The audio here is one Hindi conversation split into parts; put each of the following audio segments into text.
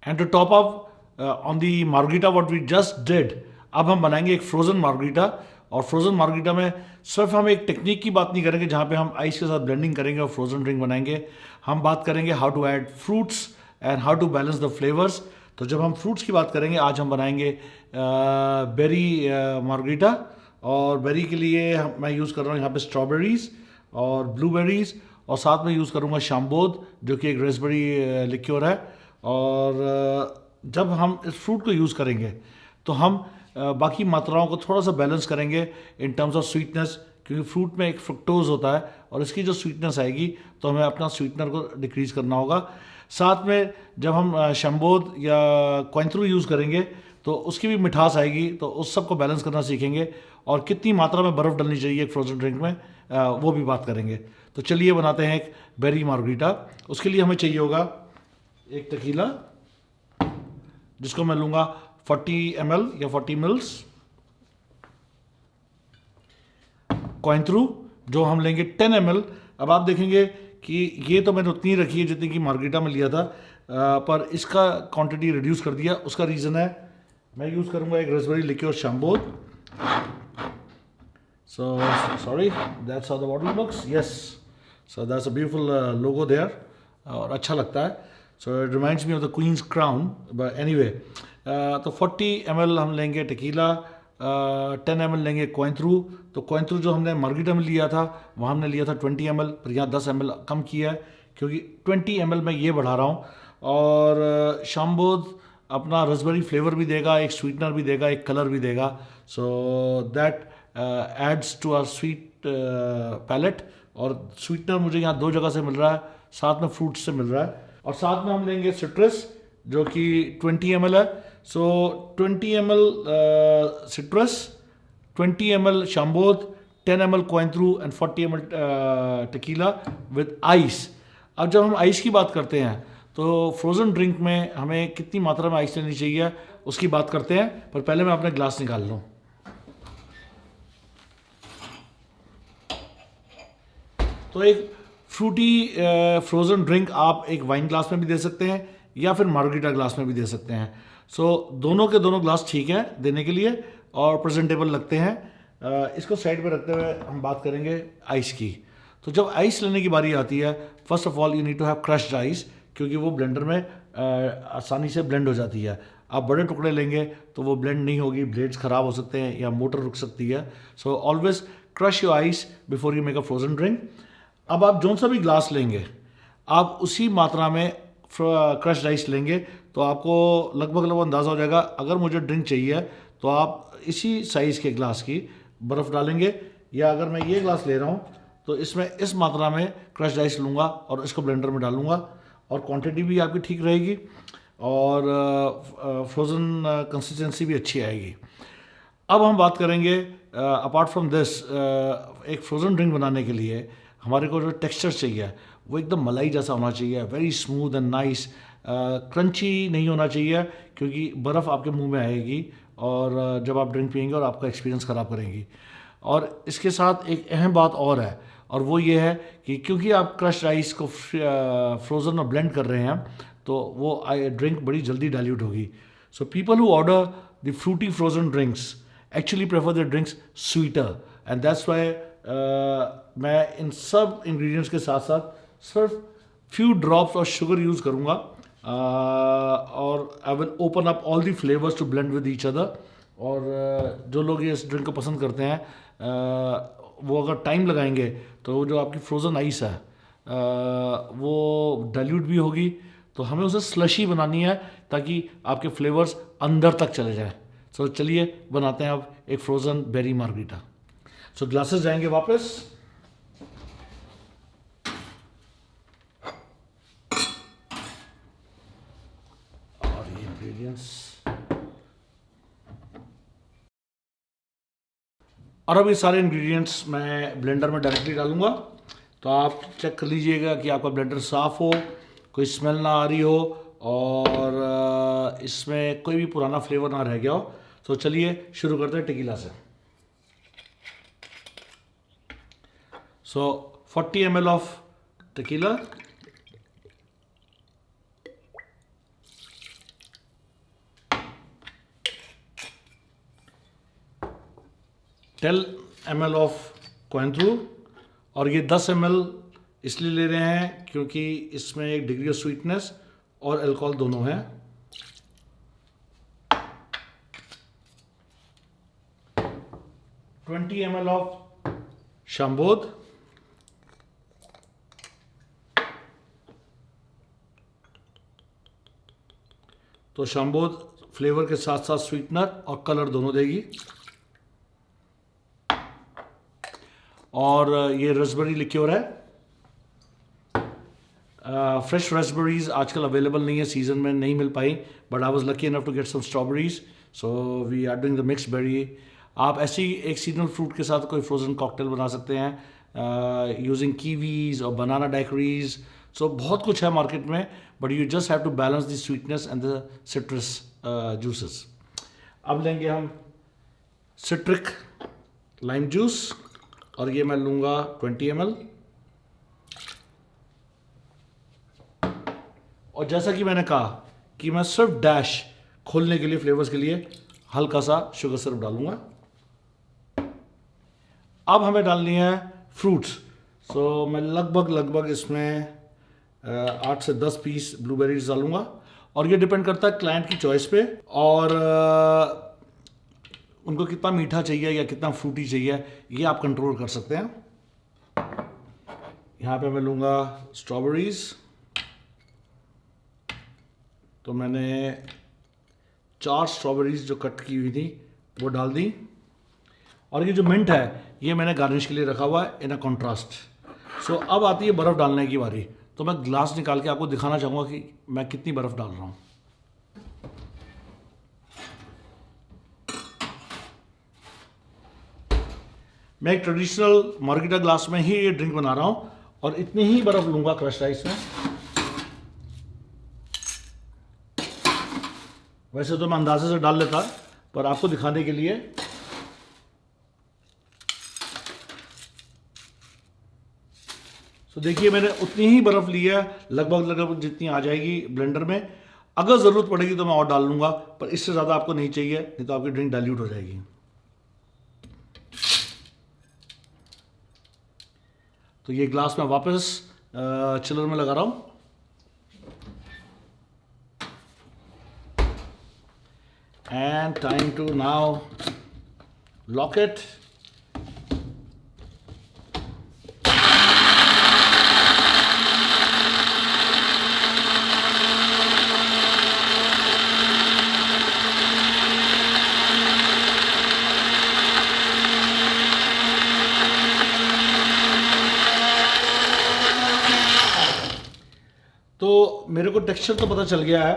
And to top up on the margarita what we just did, अब हम बनाएंगे एक फ्रोजन मार्गरीटा। और फ्रोजन मार्गरीटा में सिर्फ हम एक टेक्निक की बात नहीं करेंगे जहाँ पे हम आइस के साथ ब्लेंडिंग करेंगे और फ्रोजन ड्रिंक बनाएंगे। हम बात करेंगे how to add fruits and how to balance the flavours. तो जब हम फ्रूट्स की बात करेंगे, आज हम बनाएंगे बेरी मार्गरीटा। और बेरी के लिए मैं यूज़ कर रहा हूँ यहाँ पे स्ट्रॉबेरीज़ और ब्लूबेरीज़, और साथ में यूज़ करूँगा शाम्बोद जो कि एक रेसबेरी लिक्योर है। और जब हम इस फ्रूट को यूज़ करेंगे तो हम बाकी मात्राओं को थोड़ा सा बैलेंस करेंगे इन टर्म्स ऑफ स्वीटनेस, क्योंकि फ्रूट में एक फ्रुक्टोज होता है और इसकी जो स्वीटनेस आएगी तो हमें अपना स्वीटनर को डिक्रीज़ करना होगा। साथ में जब हम शम्बोद या क्वाइंथ्रू यूज़ करेंगे तो उसकी भी मिठास आएगी, तो उस सब को बैलेंस करना सीखेंगे। और कितनी मात्रा में बर्फ़ डलनी चाहिए एक फ्रोजन ड्रिंक में, वो भी बात करेंगे। तो चलिए बनाते हैं एक बेरी मार्गरीटा। उसके लिए हमें चाहिए होगा एक टकीला, जिसको मैं लूँगा 40 ml या 40 ml, क्वाइंथ्रू जो हम लेंगे 10 ml। अब आप देखेंगे कि ये तो मैंने उतनी रखी है जितनी कि मार्गरीटा में लिया था, पर इसका क्वांटिटी रिड्यूस कर दिया। उसका रीज़न है मैं यूज़ करूँगा एक raspberry लिक्योर शाम्बोद। So sorry, that's how the bottle looks. Yes, so that's a beautiful logo there, और अच्छा लगता है। So it reminds me of the Queen's crown. But anyway, तो 40 ml हम लेंगे टेकीला, 10 ml लेंगे क्वाइंथ्रू। तो क्वाइंथ्रू जो हमने मार्गरीटा में लिया था वहाँ हमने लिया था 20 ml, पर यहाँ 10 ml कम किया है क्योंकि 20 ml मैं ये बढ़ा रहा हूँ। और शाम्बोद अपना रसबेरी फ्लेवर भी देगा, एक स्वीटनर भी देगा, एक कलर भी देगा। So that adds to our sweet palate. और स्वीटनर मुझे यहाँ दो जगह से मिल रहा है, साथ में फ्रूट्स से मिल रहा है। और साथ में हम लेंगे सिट्रस जो कि 20 ml है। So 20 ml citrus, 20 ml Chambord, 10 ml Cointreau and 40 ml tequila with ice. अब जब हम आइस की बात करते हैं तो फ्रोज़न ड्रिंक में हमें कितनी मात्रा में आइस लेनी चाहिए उसकी बात करते हैं, पर पहले मैं अपना ग्लास निकाल लूँ। तो एक फ्रूटी फ्रोज़न ड्रिंक आप एक वाइन ग्लास में भी दे सकते हैं या फिर मार्गरीटा ग्लास में भी दे सकते हैं। सो दोनों के दोनों ग्लास ठीक है देने के लिए और प्रेजेंटेबल लगते हैं। इसको साइड पे रखते हुए हम बात करेंगे आइस की। तो जब आइस लेने की बारी आती है, first of all you need to have crushed ice, क्योंकि वो ब्लेंडर में आसानी से ब्लेंड हो जाती है। आप बड़े टुकड़े लेंगे तो वो ब्लेंड नहीं होगी, ब्लेड्स ख़राब हो सकते हैं या मोटर रुक सकती है। So always crush your eyes before you make a frozen drink. अब आप जो सा भी ग्लास लेंगे आप उसी मात्रा में क्रश्ड आइस लेंगे तो आपको लगभग अंदाज़ा हो जाएगा। अगर मुझे ड्रिंक चाहिए तो आप इसी साइज़ के ग्लास की बर्फ़ डालेंगे, या अगर मैं ये ग्लास ले रहा हूँ तो इसमें इस मात्रा में क्रश्ड आइस लूँगा और इसको ब्लेंडर में डालूँगा, और क्वांटिटी भी आपकी ठीक रहेगी और फ्रोज़न कंसिस्टेंसी भी अच्छी आएगी। अब हम बात करेंगे अपार्ट फ्रॉम दिस, एक फ्रोज़न ड्रिंक बनाने के लिए हमारे को जो टेक्सचर चाहिए वो एकदम मलाई जैसा होना चाहिए, very smooth and nice. Crunchy नहीं होना चाहिए क्योंकि बर्फ़ आपके मुंह में आएगी और जब आप ड्रिंक पियेंगे और आपका एक्सपीरियंस ख़राब करेंगी। और इसके साथ एक अहम बात और है, और वो ये है कि क्योंकि आप क्रश्ड आइस को फ्रोज़न और ब्लेंड कर रहे हैं तो वो ड्रिंक बड़ी जल्दी डाइल्यूट होगी। So people who order the fruity frozen drinks actually prefer the drinks sweeter, and that's why मैं इन सब इंग्रेडिएंट्स के साथ साथ सिर्फ few drops of sugar use करूँगा, और I will open up all the flavours to blend with each other. और जो लोग ये इस ड्रिंक को पसंद करते हैं वो अगर टाइम लगाएंगे तो वो जो आपकी फ्रोज़न आइस है वो डाइल्यूट भी होगी। तो हमें उसे स्लशी बनानी है ताकि आपके फ्लेवर्स अंदर तक चले जाएं। सो चलिए बनाते हैं अब एक फ्रोज़न बेरी मार्गरीटा। सो ग्लासेस जाएंगे वापस। और ये इंग्रेडिएंट्स, और अब ये सारे इंग्रेडिएंट्स मैं ब्लेंडर में डायरेक्टली डालूंगा। तो आप चेक कर लीजिएगा कि आपका ब्लेंडर साफ़ हो, कोई स्मेल ना आ रही हो और इसमें कोई भी पुराना फ्लेवर ना रह गया हो। तो चलिए शुरू करते हैं टेकीला से। So 40 ml of tequila, 10 ml of कोएंथ्रू, और ये 10 ml इसलिए ले रहे हैं क्योंकि इसमें एक डिग्री ऑफ स्वीटनेस और अल्कोहल दोनों है। 20 ml ऑफ शंबोद, तो शंबोद फ्लेवर के साथ साथ स्वीटनर और कलर दोनों देगी। और ये रसबेरी लिक्योर है। फ्रेश रसबेरीज आजकल अवेलेबल नहीं है, सीजन में नहीं मिल पाई, but I was lucky enough to get some strawberries, so we are doing the mix berry. आप ऐसी एक सीजनल फ्रूट के साथ कोई फ्रोजन कॉकटेल बना सकते हैं यूजिंग कीवीज और बनाना डैकरीज। सो बहुत कुछ है मार्केट में, but you just have to balance the sweetness and the citrus juices. अब लेंगे हम सिट्रिक लाइम जूस, और ये मैं लूँगा 20 ml। और जैसा कि मैंने कहा कि मैं सिर्फ डैश खोलने के लिए, फ्लेवर्स के लिए हल्का सा शुगर सिरप डालूंगा। अब हमें डालनी है फ्रूट्स। सो मैं लगभग इसमें 8 से 10 पीस ब्लूबेरीज डालूंगा, और ये डिपेंड करता है क्लाइंट की चॉइस पे, और उनको कितना मीठा चाहिए या कितना फ्रूटी चाहिए, ये आप कंट्रोल कर सकते हैं। यहाँ पे मैं लूँगा स्ट्रॉबेरीज, तो मैंने 4 स्ट्रॉबेरीज जो कट की हुई थी वो डाल दी। और ये जो मिंट है ये मैंने गार्निश के लिए रखा हुआ है इन अ कॉन्ट्रास्ट। सो अब आती है बर्फ़ डालने की बारी, तो मैं ग्लास निकाल के आपको दिखाना चाहूँगा कि मैं कितनी बर्फ़ डाल रहा हूँ। मैं एक ट्रेडिशनल मार्गरीटा ग्लास में ही ये ड्रिंक बना रहा हूँ, और इतनी ही बर्फ़ लूँगा क्रश आइस में। वैसे तो मैं अंदाजे से डाल लेता, पर आपको दिखाने के लिए तो देखिए मैंने उतनी ही बर्फ़ ली है, लगभग जितनी आ जाएगी ब्लेंडर में। अगर ज़रूरत पड़ेगी तो मैं और डाल लूँगा, पर इससे ज़्यादा आपको नहीं चाहिए, नहीं तो आपकी ड्रिंक डाइल्यूट हो जाएगी। तो ये ग्लास मैं वापस चिलर में लगा रहा हूँ। And time to now lock it. तो मेरे को टेक्सचर तो पता चल गया है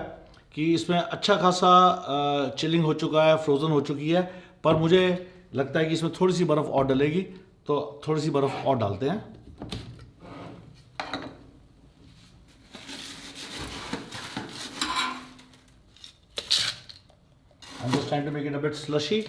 कि इसमें अच्छा खासा चिलिंग हो चुका है, फ्रोज़न हो चुकी है, पर मुझे लगता है कि इसमें थोड़ी सी बर्फ़ और डलेगी, तो थोड़ी सी बर्फ़ और डालते हैं। I'm just trying to make it a bit slushy.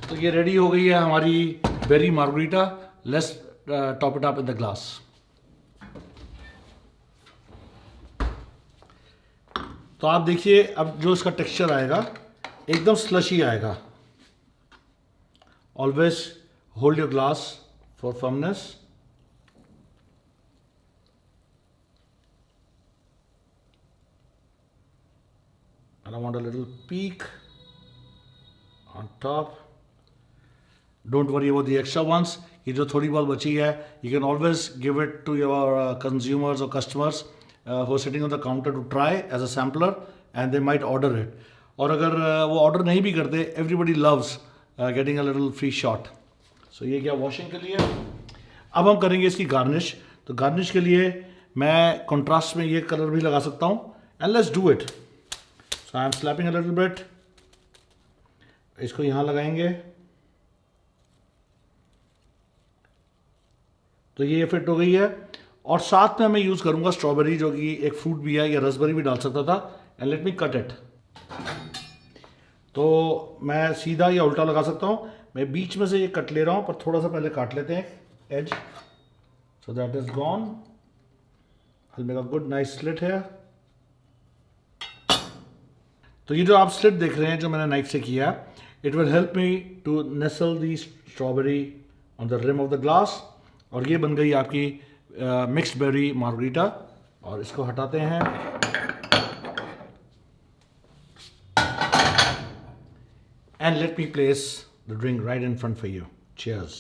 तो ये रेडी हो गई है हमारी berry margarita. Let's top it up in the glass. तो आप देखिए अब जो इसका टेक्सचर आएगा एकदम स्लशी आएगा। Always hold your glass for firmness. And I want a little peak on top. Don't worry about the extra ones. ये जो थोड़ी बहुत बची है, you can always give it to your consumers or customers who are sitting on the counter to try as a sampler, and they might order it. और अगर वो ऑर्डर नहीं भी करते, everybody loves getting a little free shot. So ये क्या वॉशिंग के लिए। अब हम करेंगे इसकी गार्निश। तो गार्निश के लिए मैं कंट्रास्ट में ये कलर भी लगा सकता हूँ, and let's do it. So I am slapping a little bit. इसको यहाँ लगाएंगे तो ये फिट हो गई है। और साथ में मैं यूज़ करूँगा स्ट्रॉबेरी, जो कि एक फ्रूट भी है, या रसबेरी भी डाल सकता था, and let me cut it. तो मैं सीधा या उल्टा लगा सकता हूँ, मैं बीच में से ये कट ले रहा हूँ, पर थोड़ा सा पहले काट लेते हैं edge, so that is gone. I make a good nice slit है। तो ये जो आप स्लिट देख रहे हैं जो मैंने नाइफ से किया, it will help me to nestle the strawberry on the rim of the glass. और ये बन गई आपकी मिक्स्ड बेरी मार्गरीटा। और इसको हटाते हैं। And let me place the drink right in front for you. Cheers.